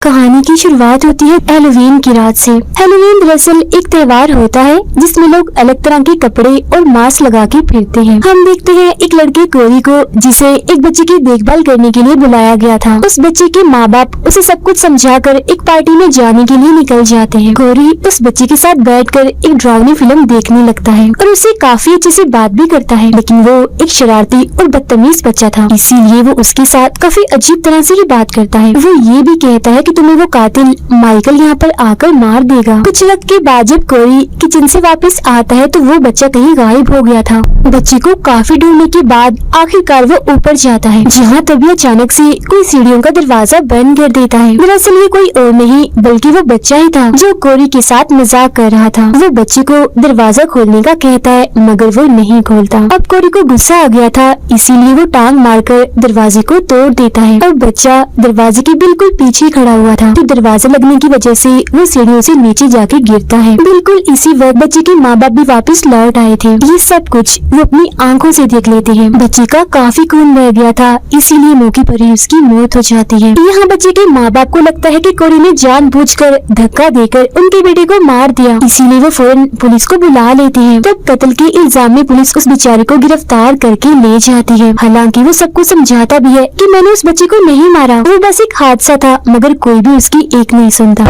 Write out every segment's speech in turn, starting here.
कहानी की शुरुआत होती है हैलोवीन की रात से। हैलोवीन दरअसल एक त्योहार होता है जिसमें लोग अलग तरह के कपड़े और मास्क लगा के फिरते हैं। हम देखते हैं एक लड़के कोरी को, जिसे एक बच्चे की देखभाल करने के लिए बुलाया गया था। उस बच्चे के माँ बाप उसे सब कुछ समझाकर एक पार्टी में जाने के लिए निकल जाते हैं। कोरी उस बच्चे के साथ बैठकर एक डरावनी फिल्म देखने लगता है और उससे काफी अच्छे से बात भी करता है, लेकिन वो एक शरारती और बदतमीज बच्चा था, इसीलिए वो उसके साथ काफी अजीब तरह से ही बात करता है। वो ये भी कहता है कि तुम्हें वो कातिल माइकल यहाँ पर आकर मार देगा। कुछ वक्त के बाद जब कोरी किचन से वापस आता है तो वो बच्चा कहीं गायब हो गया था। बच्चे को काफी ढूंढने के बाद आखिरकार वो ऊपर जाता है, जहाँ तभी अचानक से कोई सीढ़ियों का दरवाजा बंद कर देता है। दरअसल ये कोई और नहीं बल्कि वो बच्चा ही था जो कोरी के साथ मजाक कर रहा था। वो बच्चे को दरवाजा खोलने का कहता है मगर वो नहीं खोलता। अब कोरी को गुस्सा आ गया था, इसीलिए वो टांग मारकर दरवाजे को तोड़ देता है और बच्चा दरवाजे के बिल्कुल पीछे खड़ा हुआ था। तो दरवाजा लगने की वजह से वो सीढ़ियों से नीचे जाके गिरता है। बिल्कुल इसी वक्त बच्चे के माँ बाप भी वापस लौट आए थे। ये सब कुछ वो अपनी आंखों से देख लेते हैं। बच्चे का काफी खून बह गया था, इसीलिए मौके पर ही उसकी मौत हो जाती है। यहाँ बच्चे के माँ बाप को लगता है कि कोरी ने जानबूझकर धक्का देकर उनके बेटे को मार दिया, इसीलिए वो फौरन पुलिस को बुला लेते हैं। तब कत्ल के इल्जाम में पुलिस उस बेचारे को गिरफ्तार करके ले जाती है। हालांकि वो सबको समझाता भी है कि मैंने उस बच्चे को नहीं मारा, वो बस एक हादसा था, मगर कोई भी उसकी एक नहीं सुनता।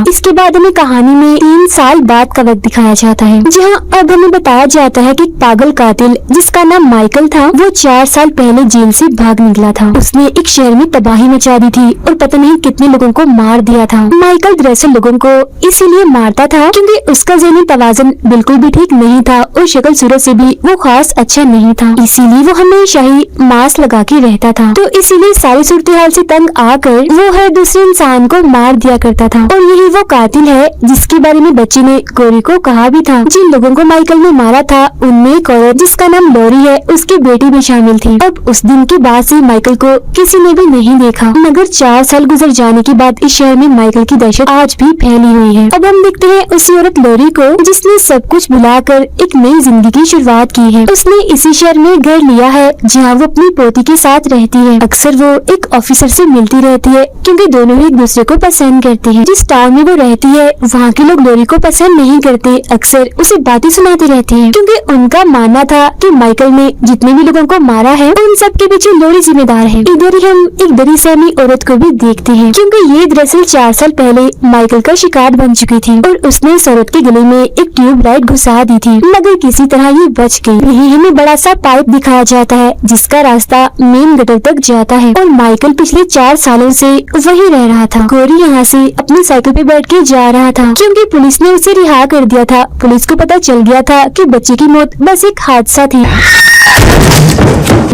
इसके बाद हमें कहानी में 3 साल बाद का वक्त दिखाया जाता है, जहाँ अब हमें बताया जाता है कि पागल कातिल जिसका नाम माइकल था वो 4 साल पहले जेल से भाग निकला था। उसने एक शहर में तबाही मचा दी थी और पता नहीं कितने लोगों को मार दिया था। माइकल दरअसल लोगों को इसीलिए मारता था क्योंकि उसका ज़हनी तवाज़ुन बिल्कुल भी ठीक नहीं था और शक्ल सूरत से भी वो खास अच्छा नहीं था, इसीलिए वो हमेशा ही मास्क लगा के रहता था। तो इसीलिए सारी सूरत हाल से तंग आकर वो हर दूसरे इंसान को मार दिया करता था। और यही वो कातिल है जिसके बारे में बच्चे ने कोरी को कहा भी था। जिन लोगों को माइकल ने मारा था उनमें एक औरत जिसका नाम लोरी है, उसकी बेटी भी शामिल थी। अब उस दिन के बाद से माइकल को किसी ने भी नहीं देखा, मगर 4 साल गुजर जाने के बाद इस शहर में माइकल की दहशत आज भी फैली हुई है। अब हम देखते हैं उसी औरत लोरी को जिसने सब कुछ भुलाकर एक नई जिंदगी की शुरुआत की है। उसने इसी शहर में घर लिया है जहाँ वो अपनी पोती के साथ रहती है। अक्सर वो एक ऑफिसर से मिलती रहती है क्योंकि दोनों ही एक दूसरे को पसंद करते हैं। जिस टाउन में वो रहती है वहाँ के लोग लोरी को पसंद नहीं करते, अक्सर उसे बातें सुनाते रहते हैं क्योंकि उनका मानना था कि माइकल ने जितने भी लोगों को मारा है उन सब के पीछे लोरी जिम्मेदार है। इधर ही हम एक दरी सहमी औरत को भी देखते हैं क्योंकि ये दरअसल 4 साल पहले माइकल का शिकार बन चुकी थी और उसने इस औरत के गले में एक ट्यूब लाइट घुसा दी थी, मगर किसी तरह ये बच गई। यही हमें बड़ा सा पाइप दिखाया जाता है जिसका रास्ता मेन गटर तक जाता है और माइकल पिछले 4 सालों से वही रह रहा था। कोरी यहाँ से अपनी साइकिल पे बैठ के जा रहा था क्योंकि पुलिस ने उसे रिहा कर दिया था। पुलिस को पता चल गया था कि बच्चे की मौत बस एक हादसा थी।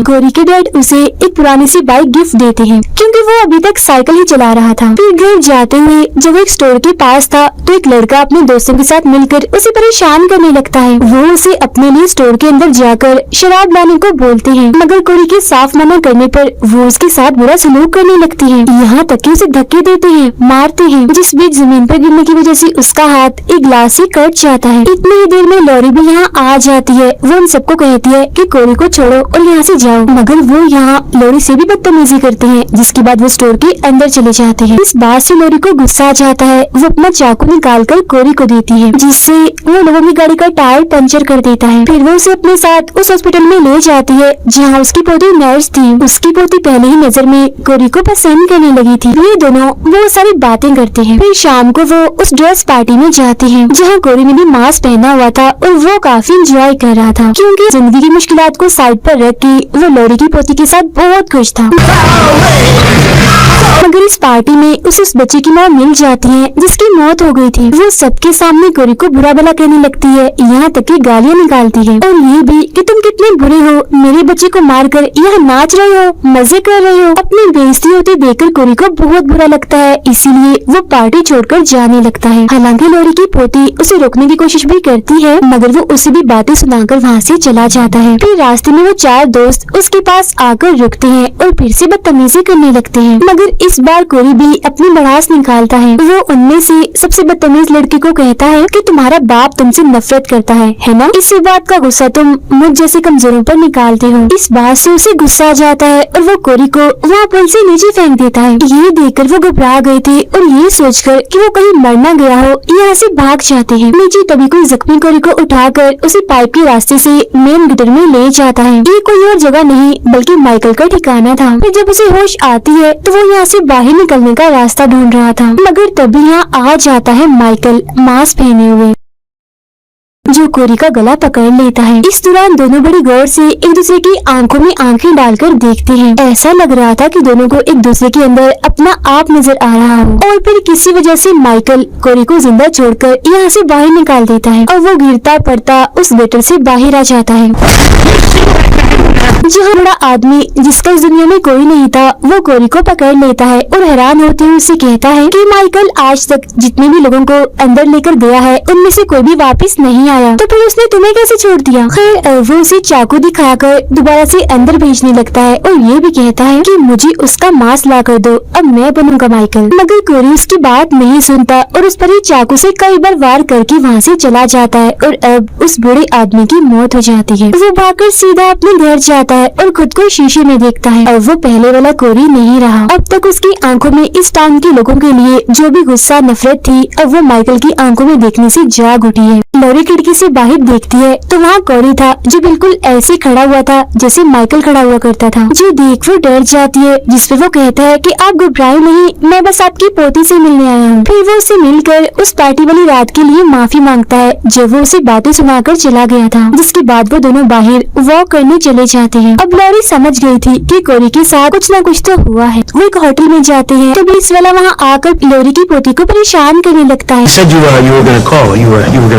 कोरी के डैड उसे एक पुरानी सी बाइक गिफ्ट देते हैं क्योंकि वो अभी तक साइकिल ही चला रहा था। फिर घर जाते हुए जब एक स्टोर के पास था तो एक लड़का अपने दोस्तों के साथ मिलकर उसे परेशान करने लगता है। वो उसे अपने लिए स्टोर के अंदर जाकर शराब लाने को बोलते हैं, मगर कोरी के साफ मना करने पर वो उसके साथ बुरा सलूक करने लगती है, यहाँ तक कि उसे धक्के देते हैं, मारते हैं, जिस बीच जमीन पर गिरने की वजह से उसका हाथ एक ग्लास से कट जाता है। इतनी ही देर में लोरी भी यहाँ आ जाती है। वो उन सबको कहती है कि कोरी को छोड़ो और यहाँ से जाओ, मगर वो यहाँ लोरी से भी बदतमीजी करते हैं, जिसके बाद वो स्टोर के अंदर चले जाते हैं। इस बात से लोरी को गुस्सा आ जाता है। वो अपना चाकू निकालकर कोरी को देती है, जिससे वो लोगों की गाड़ी का टायर पंचर कर देता है। फिर वो उसे अपने साथ उस हॉस्पिटल में ले जाती है जहाँ उसकी पोती नर्स थी। उसकी पोती पहले ही नजर में कोरी को पसंद करने लगी थी। ये दोनों वो सारी बातें करते हैं। फिर शाम को वो उस ड्रेस पार्टी में जाते हैं जहाँ कोरी ने भी मास्क पहना हुआ था और वो काफी इंजॉय कर रहा था क्योंकि जिंदगी की मुश्किलात को साइड पर रख के वो लोरी की पोती के साथ बहुत खुश था। मगर इस पार्टी में उसे उस बच्चे की माँ मिल जाती है जिसकी मौत हो गई थी। वो सबके सामने कोरी को बुरा भला कहने लगती है, यहाँ तक कि गालियाँ निकालती है और ये भी कि तुम कितने बुरे हो, मेरे बच्चे को मारकर यहाँ नाच रहे हो, मजे कर रहे हो। अपनी बेइज्जती होते देखकर कोरी को बहुत बुरा लगता है, इसीलिए वो पार्टी छोड़कर जाने लगता है। हालांकि लोरी की पोती उसे रोकने की कोशिश भी करती है, मगर वो उसे भी बातें सुनाकर वहाँ से चला जाता है। फिर रास्ते में वो 4 दोस्त उसके पास आकर रुकते हैं और फिर से बदतमीजी करने लगते हैं, मगर इस बार बार कोरी भी अपनी भड़ास निकालता है। वो उनमें से सबसे बदतमीज लड़की को कहता है कि तुम्हारा बाप तुमसे नफरत करता है ना? इसी बात का गुस्सा तुम मुझ जैसे कमजोरों पर निकालते हो। इस बात से उसे गुस्सा आ जाता है और वो कोरी को वहाँ पुल से नीचे फेंक देता है। ये देखकर वो घबरा गए थे और ये सोचकर कि वो कहीं मर न गया हो, यहाँ से भाग जाते हैं। नीचे तभी कोई जख्मी कोरी को उठाकर उसे पाइप के रास्ते से मेन गिटर में ले जाता है। ये कोई और जगह नहीं बल्कि माइकल का ठिकाना था। फिर जब उसे होश आती है तो वो यहाँ से बाहर निकलने का रास्ता ढूंढ रहा था, मगर तभी यहाँ आ जाता है माइकल मास्क पहने हुए, जो कोरी का गला पकड़ लेता है। इस दौरान दोनों बड़ी गौर से एक दूसरे की आंखों में आंखें डालकर देखते हैं। ऐसा लग रहा था कि दोनों को एक दूसरे के अंदर अपना आप नजर आ रहा हो। और फिर किसी वजह से माइकल कोरी को जिंदा छोड़कर यहाँ से बाहर निकाल देता है और वो गिरता पड़ता उस गटर से बाहर आ जाता है। जहाँ बड़ा आदमी जिसका इस दुनिया में कोई नहीं था वो कोरी को पकड़ लेता है और हैरान होते हुए उसे कहता है कि माइकल आज तक जितने भी लोगों को अंदर लेकर गया है उनमें से कोई भी वापस नहीं आया, तो फिर उसने तुम्हें कैसे छोड़ दिया? खैर वो उसे चाकू दिखाकर दोबारा से अंदर भेजने लगता है और ये भी कहता है कि मुझे उसका मांस ला कर दो, अब मैं बनूंगा माइकल। मगर कोरी उसकी बात नहीं सुनता और उस पर ही चाकू से कई बार वार करके वहाँ से चला जाता है और अब उस बूढ़े आदमी की मौत हो जाती है। वो भागकर सीधा अपने घर जाता है और खुद को शीशे में देखता है। अब वो पहले वाला कोरी नहीं रहा। अब तक उसकी आंखों में इस टाउन के लोगों के लिए जो भी गुस्सा नफरत थी अब वो माइकल की आंखों में देखने से जाग उठी है। लॉरी खिड़की से बाहर देखती है तो वहाँ कोरी था जो बिल्कुल ऐसे खड़ा हुआ था जैसे माइकल खड़ा हुआ करता था। जो देख वो डर जाती है, जिस पर वो कहता है कि आप घबराए नहीं, मैं बस आपकी पोती से मिलने आया हूँ। फिर वो उसे मिलकर उस पार्टी वाली रात के लिए माफी मांगता है जब वो उसे बातें सुनाकर चला गया था, जिसके बाद वो दोनों बाहर वॉक करने चले जाते हैं। अब लॉरी समझ गई थी कि कोरी के साथ कुछ न कुछ तो हुआ है। वो एक होटल में जाते हैं तो पुलिस वाला वहाँ आकर लॉरी की पोती को परेशान करने लगता है।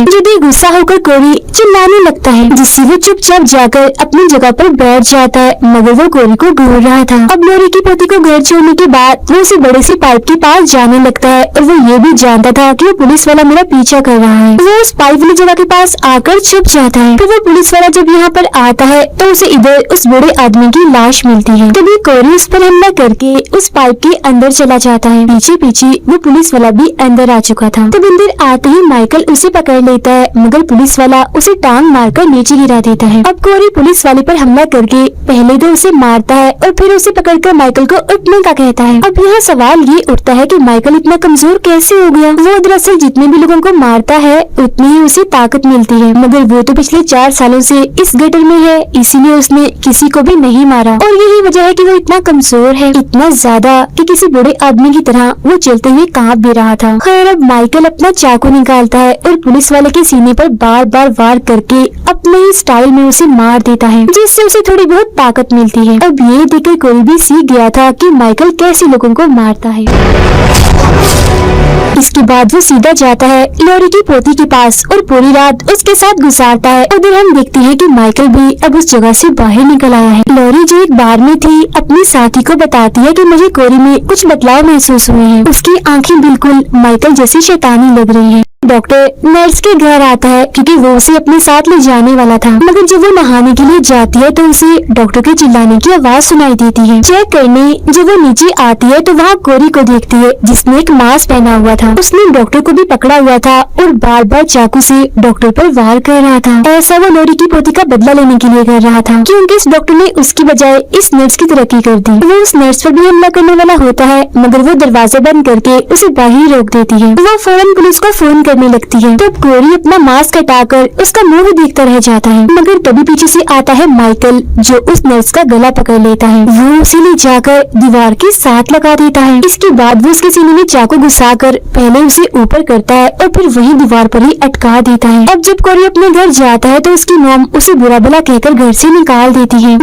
जुदी गुस्सा होकर कोरी चिल्लाने लगता है, जिससे वो चुपचाप जाकर अपनी जगह पर बैठ जाता है, मगर वो कोरी को ढूंढ रहा था। अब लॉरी की पोती को घर छोड़ने के बाद वो उसे बड़े से पाइप के पास जाने लगता है और वो ये भी जानता था कि वो पुलिस वाला मेरा पीछा कर रहा है। वो उस पाइप वाली जगह के पास आकर छुप जाता है। फिर वो पुलिस वाला जब यहाँ पर आता है तो उसे इधर उस बूढ़े आदमी की लाश मिलती है। तभी कोरी उस पर हमला करके उस पाइप के अंदर चला जाता है। पीछे पीछे वो पुलिस वाला भी अंदर आ चुका था। तब अंदर आते ही माइकल उसे पकड़ लेता है, मगर पुलिस वाला उसे टांग मारकर नीचे गिरा देता है। अब कोरी पुलिस वाले पर हमला करके पहले तो उसे मारता है और फिर उसे पकड़कर माइकल को उठने का कहता है। अब यहाँ सवाल ये उठता है कि माइकल इतना कमजोर कैसे हो गया? वो दरअसल जितने भी लोगों को मारता है उतनी ही उसे ताकत मिलती है, मगर वो तो पिछले 4 सालों से इस गटर में है, इसीलिए उसने किसी को भी नहीं मारा और यही वजह है कि वो इतना कमजोर है, इतना ज्यादा कि किसी बूढ़े आदमी की तरह वो चलते हुए कांप भी रहा था। खैर अब माइकल अपना चाकू निकालता है और पुलिस वाले के सीने पर बार बार वार करके अपने ही स्टाइल में उसे मार देता है, जिससे उसे थोड़ी बहुत ताकत मिलती है। अब ये देखकर कोई भी सीख गया था कि माइकल कैसे लोगों को मारता है। इसके बाद वो सीधा जाता है लॉरी की पोती के पास और पूरी रात उसके साथ गुजारता है। उधर हम देखते हैं कि माइकल भी अब उस जगह से बाहर निकल आया है। लॉरी जो एक बार में थी अपनी साथी को बताती है कि मुझे कोरी में कुछ बदलाव महसूस हुए हैं। उसकी आंखें बिल्कुल माइकल जैसी शैतानी लग रही हैं। डॉक्टर नर्स के घर आता है क्योंकि वो उसे अपने साथ ले जाने वाला था, मगर जब वो नहाने के लिए जाती है तो उसे डॉक्टर के चिल्लाने की आवाज सुनाई देती है। चेक करने जब वो नीचे आती है तो वहाँ कोरी को देखती है जिसने एक मास्क पहना हुआ था। उसने डॉक्टर को भी पकड़ा हुआ था और बार बार चाकू से डॉक्टर पर वार कर रहा था। ऐसा वो लॉरी की पोती का बदला लेने के लिए कर रहा था, क्योंकि इस डॉक्टर ने उसकी बजाय इस नर्स की तरक्की कर दी। वो उस नर्स पर भी हमला करने वाला होता है, मगर वो दरवाजा बंद करके उसे बाहर रोक देती है। वो फौरन पुलिस को फोन करने लगती है। तब कोरी अपना मास्क हटाकर उसका मुंह भी देखता रह जाता है, मगर तभी पीछे से आता है माइकल जो उस नर्स का गला पकड़ लेता है। वो उसे ले जाकर दीवार के साथ लगा देता है। इसके बाद वो उसके सीने में चाकू घुसाकर पहले उसे ऊपर करता है और फिर वही दीवार पर ही अटका देता है। अब जब कोरी अपने घर जाता है तो उसकी मॉम उसे बुरा भला कहकर घर से निकाल देती है।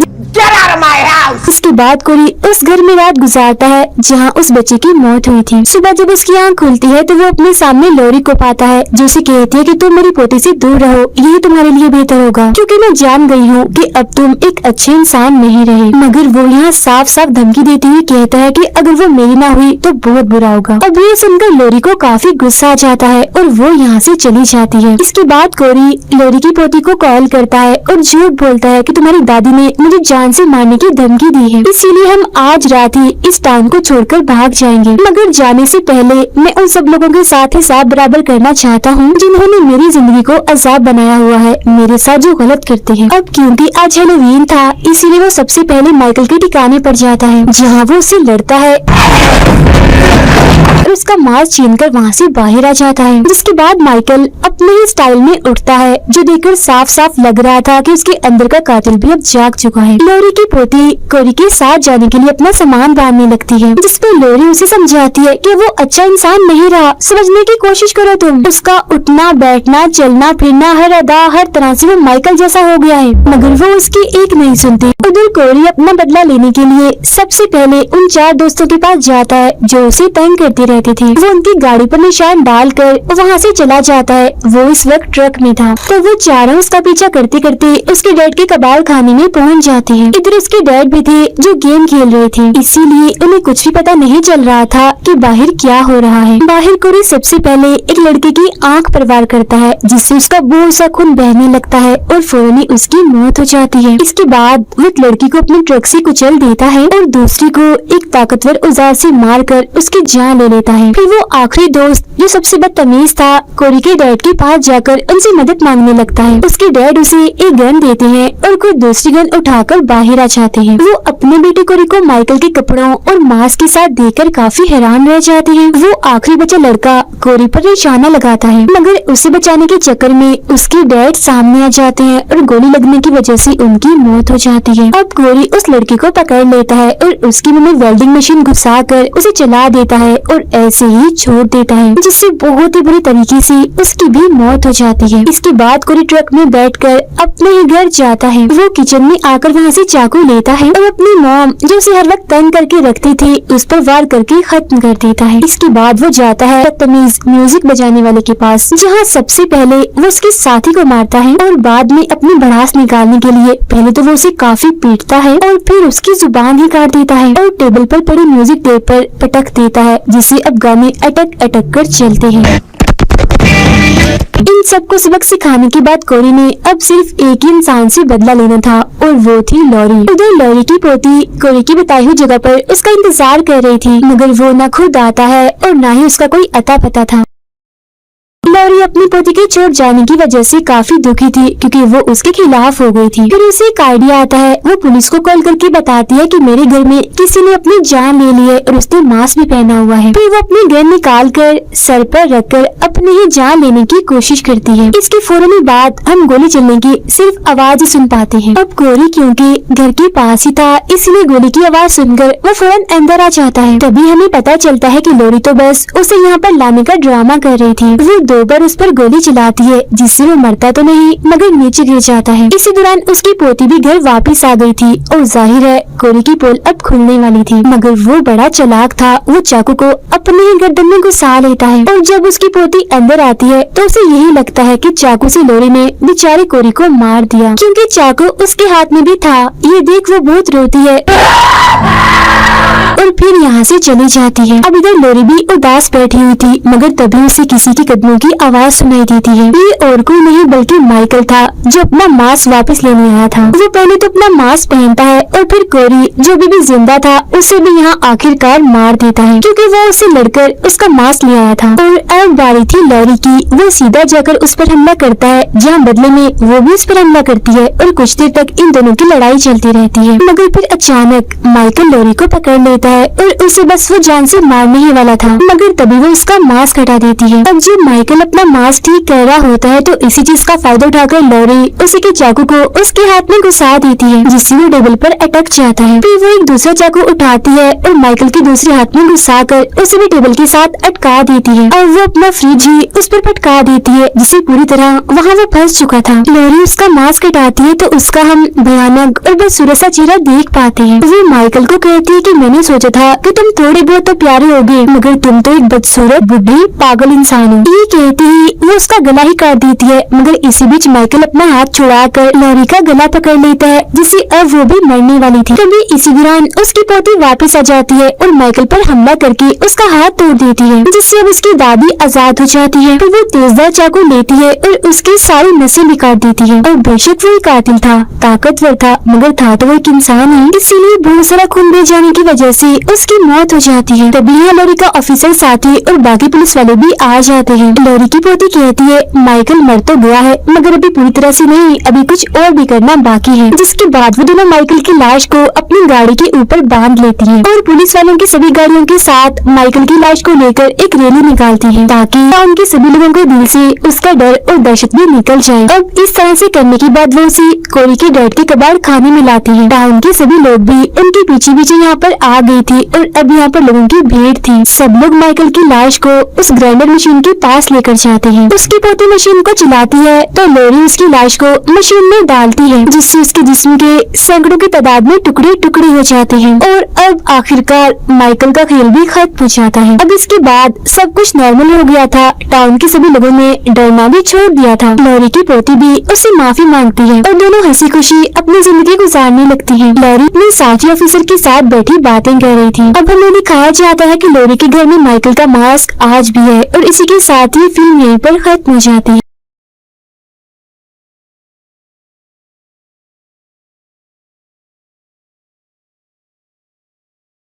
उसके बाद कोरी उस घर में रात गुजारता है जहाँ उस बच्चे की मौत हुई थी। सुबह जब उसकी आँख खुलती है तो वो अपने सामने लॉरी को पाता आता है जो उसे कहती है कि तुम मेरी पोती से दूर रहो, यही तुम्हारे लिए बेहतर होगा, क्योंकि मैं जान गई हूँ कि अब तुम एक अच्छे इंसान नहीं रहे। मगर वो यहाँ साफ साफ धमकी देते हुए कहता है कि अगर वो मेरी ना हुई तो बहुत बुरा होगा। अब ये सुनकर लोरी को काफी गुस्सा आ जाता है और वो यहाँ से चली जाती है। इसके बाद कोरी लोरी की पोती को कॉल करता है और झूठ बोलता है कि तुम्हारी दादी ने मुझे जान से मारने की धमकी दी है, इसीलिए हम आज रात ही इस टाउन को छोड़कर भाग जाएंगे। मगर जाने से पहले मैं उन सब लोगों के साथ हिसाब बराबर करना चाहता हूँ जिन्होंने मेरी जिंदगी को अजाब बनाया हुआ है, मेरे साथ जो गलत करते हैं। अब क्योंकि आज हैलोवीन था, इसीलिए वो सबसे पहले माइकल के ठिकाने पर जाता है जहाँ वो उससे लड़ता है और उसका मास्क छीनकर वहाँ से बाहर आ जाता है। जिसके बाद माइकल अपने ही स्टाइल में उठता है जो देखकर साफ साफ लग रहा था कि उसके अंदर का कातिल भी अब जाग चुका है। लोरी की पोती कोरी के साथ जाने के लिए अपना सामान बांधने लगती है, जिसपे लोरी उसे समझाती है कि वो अच्छा इंसान नहीं रहा, समझने की कोशिश करो तुम। उसका उठना बैठना चलना फिरना हर अदा हर तरह से वो माइकल जैसा हो गया है, मगर वो उसकी एक नहीं सुनती। उधर कोरी अपना बदला लेने के लिए सबसे पहले उन 4 दोस्तों के पास जाता है जो उसे तंग करती रहती थी। वो उनकी गाड़ी पर निशान डालकर वहाँ से चला जाता है। वो इस वक्त ट्रक में था, तो वो चारों उसका पीछा करते करते उसके डैड के कबाड़ खाने में पहुँच जाते हैं। इधर उसके डैड भी थे जो गेम खेल रहे थे, इसीलिए उन्हें कुछ भी पता नहीं चल रहा था कि बाहर क्या हो रहा है। बाहर कोरी सबसे पहले एक लड़के की आंख पर वार करता है, जिससे उसका बहुत सा खून बहने लगता है और फौरन ही उसकी मौत हो जाती है। इसके बाद वो एक लड़की को अपने ट्रक से कुचल देता है और दूसरी को एक ताकतवर औजार से मारकर उसकी जान ले लेता है। फिर वो आखिरी दोस्त जो सबसे बदतमीज था कोरी के डैड के पास जाकर उनसे मदद मांगने लगता है। उसके डैड उसे एक गन देते हैं और खुद दूसरी गन उठाकर बाहर आ जाते हैं। वो अपने बेटे कोरी को माइकल के कपड़ों और मास्क के साथ देखकर काफी हैरान रह जाते हैं। वो आखिरी बचा लड़का कोरी पर निशाना लगाता है, मगर उसे बचाने के चक्कर में उसके डैड सामने आ जाते हैं और गोली लगने की वजह से उनकी मौत हो जाती है। अब कोरी उस लड़की को पकड़ लेता है और उसके मुंह में वेल्डिंग मशीन घुसाकर उसे चला देता है और ऐसे ही छोड़ देता है, जिससे बहुत ही बुरी तरीके से उसकी भी मौत हो जाती है। इसके बाद कोरी ट्रक में बैठकर अपने ही घर जाता है। वो किचन में आकर वहाँ से चाकू लेता है और अपनी मॉम जो उसे हर वक्त तंग करके रखती थी उस पर वार करके खत्म कर देता है। इसके बाद वो जाता है बदतमीज म्यूजिक बजाने वाले के पास, जहाँ सबसे पहले वो उसके साथी को मारता है और बाद में अपनी भड़ास निकालने के लिए पहले तो वो उसे काफी पीटता है और फिर उसकी जुबान ही काट देता है और टेबल पर पड़ी म्यूजिक टेप पर पटक देता है, जिससे अब गाने अटक अटक कर चलते हैं। इन सबको सबक सिखाने के बाद कोरी ने अब सिर्फ एक ही इंसान से बदला लेना था और वो थी लोरी। उधर लोरी की पोती कोरी की बताई हुई जगह पर उसका इंतजार कर रही थी, मगर वो न खुद आता है और न ही उसका कोई अता पता था। लोरी अपनी पोती के छोड़ जाने की वजह से काफी दुखी थी, क्योंकि वो उसके खिलाफ हो गई थी। फिर उसे एक आइडिया आता है। वो पुलिस को कॉल करके बताती है कि मेरे घर में किसी ने अपनी जान ले ली है और उसने मास्क भी पहना हुआ है। फिर वो अपनी गन निकाल कर सर पर रखकर अपनी ही जान लेने की कोशिश करती है। इसके फौरन बाद हम गोली चलने की सिर्फ आवाज ही सुन पाते हैं। अब कोरी क्योंकि घर के पास ही था, इसलिए गोली की आवाज सुनकर वो फौरन अंदर आ जाता है। तभी हमें पता चलता है कि लोरी तो बस उसे यहाँ पर लाने का ड्रामा कर रही थी। वो 2 बार उस पर गोली चलाती है, जिससे वो मरता तो नहीं मगर नीचे गिर जाता है। इसी दौरान उसकी पोती भी घर वापस आ गई थी और जाहिर है कोरी की पोल अब खुलने वाली थी, मगर वो बड़ा चालाक था। वो चाकू को अपने ही गर्दन में घुसा लेता है और जब उसकी पोती अंदर आती है तो उसे यही लगता है कि चाकू से लोरी ने बेचारे कोरी को मार दिया, क्योंकि चाकू उसके हाथ में भी था। ये देख वो बहुत रोती है और फिर यहाँ से चली जाती है। अब इधर लोरी भी उदास बैठी हुई थी, मगर तभी उसे किसी के कदमों की आवाज सुनाई देती है। ये और कोई नहीं बल्कि माइकल था, जो अपना मास्क वापस लेने आया था। वो पहले तो अपना मास्क पहनता है और फिर कोरी जो भी जिंदा था उसे भी यहाँ आखिरकार मार देता है, क्योंकि वो उससे लड़कर उसका मास्क ले आया था। और अब बारी थी लोरी की। वो सीधा जाकर उस पर हमला करता है, जहाँ बदले में वो भी उस पर हमला करती है और कुछ देर तक इन दोनों की लड़ाई चलती रहती है। मगर फिर अचानक माइकल लोरी को पकड़ लेता है और उसे बस वो जान से मारने ही वाला था, मगर तभी वो उसका मास्क हटा देती है। अब जब माइकल अपना मास्क ठीक कर रहा होता है तो इसी चीज का फायदा उठाकर लोरी उसी के चाकू को उसके हाथ में घुसा देती है, जिससे वो टेबल पर अटक जाता है। फिर वो एक दूसरा चाकू उठाती है और माइकल के दूसरे हाथ में घुसाकर उसे भी टेबल के साथ अटका देती है और वो अपना फ्रिज ही उस पर पटका देती है, जिससे पूरी तरह वहाँ वो फंस चुका था। लोरी उसका मास्क हटाती है तो उसका हम भयानक और बदसूरत सा चेहरा देख पाते हैं। वो माइकल को कहती है कि मैंने सोचा था कि तुम थोड़े बहुत तो प्यारे होगे, मगर तुम तो एक बदसूरत बुढ़ी पागल इंसान हो। ये कहती ही वो उसका गला ही काट देती है, मगर इसी बीच माइकल अपना हाथ छुड़ाकर लॉरी का गला पकड़ लेता है, जिससे अब वो भी मरने वाली थी। तभी इसी दौरान उसकी पोती वापस आ जाती है और माइकल पर हमला करके उसका हाथ तोड़ देती है, जिससे अब उसकी दादी आजाद हो जाती है। तो वो तेजदार चाकू लेती है और उसकी सारी नसें भी काट देती है। और बेशक वो एक कातिल था, ताकतवर था, मगर था तो वो एक इंसान ही, इसीलिए बहुत सारा खून बह जाने की वजह से उसकी मौत हो जाती है। तभी यहाँ लॉरी का ऑफिसर साथी और बाकी पुलिस वाले भी आ जाते हैं। लॉरी की पोती कहती है माइकल मर तो गया है, मगर अभी पूरी तरह से नहीं, अभी कुछ और भी करना बाकी है। जिसके बाद वो दोनों माइकल की लाश को अपनी गाड़ी के ऊपर बांध लेती है और पुलिस वालों की सभी गाड़ियों के साथ माइकल की लाश को लेकर एक रैली निकालती है, ताकि टाउन के सभी लोगों के दिल से उसका डर और दहशत भी निकल जाए। अब इस तरह से करने के बाद वो उसे कोरी के डर के कबाड़ खाने में लाती है। टाउन के सभी लोग भी उनके पीछे पीछे यहाँ पर आ गई थी और अब यहाँ पर लोगों की भीड़ थी। सब लोग माइकल की लाश को उस ग्राइंडर मशीन के पास लेकर जाते हैं। उसकी पोती मशीन को चलाती है तो लॉरी उसकी लाश को मशीन में डालती है, जिससे उसके जिस्म के सैकड़ों की तादाद में टुकड़े टुकड़े हो जाते हैं। और अब आखिरकार माइकल का खेल भी खत्म हो जाता है। अब इसके बाद सब कुछ नॉर्मल हो गया था। टाउन के सभी लोगों ने डरना भी छोड़ दिया था। लॉरी की पोती भी उससे माफी मांगती है और दोनों हंसी खुशी अपनी जिंदगी गुजारने लगती हैं। लॉरी अपने साथी ऑफिसर के साथ बैठी बातें कर रही थी। अब हमें दिखाया जाता है कि लॉरी के घर में माइकल का मास्क आज भी है और इसी के साथ ही फिल्म यहीं पर खत्म हो जाती है।